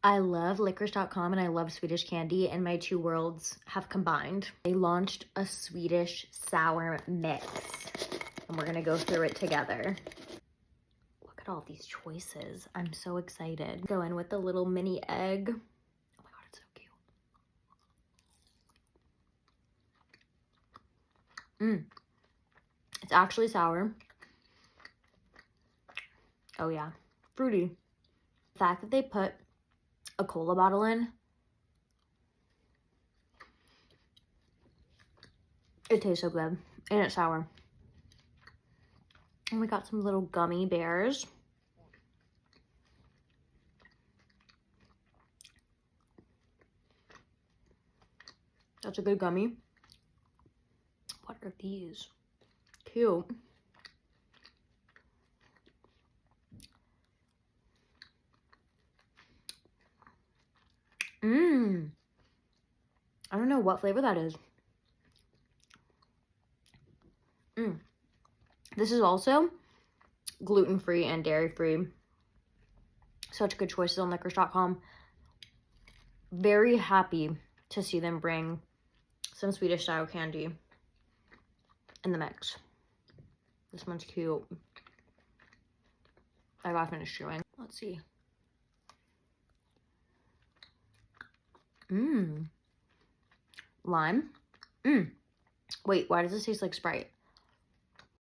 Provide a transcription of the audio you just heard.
I love licorice.com and I love Swedish candy, and my two worlds have combined. They launched a Swedish sour mix and we're gonna go through it together. Look at all these choices. I'm so excited. Go in with the little mini egg. Oh my God, it's so cute. It's actually sour. Oh yeah, fruity. The fact that they put a cola bottle in, it tastes so good, and it's sour. And we got some little gummy bears. That's a good gummy. What are these? Cute. I don't know what flavor that is. This is also gluten-free and dairy-free. Such good choices on licorice.com. Very happy to see them bring some Swedish style candy in the mix. This one's cute. I gotta finish chewing. Let's see. Lime. Wait, why does this taste like Sprite?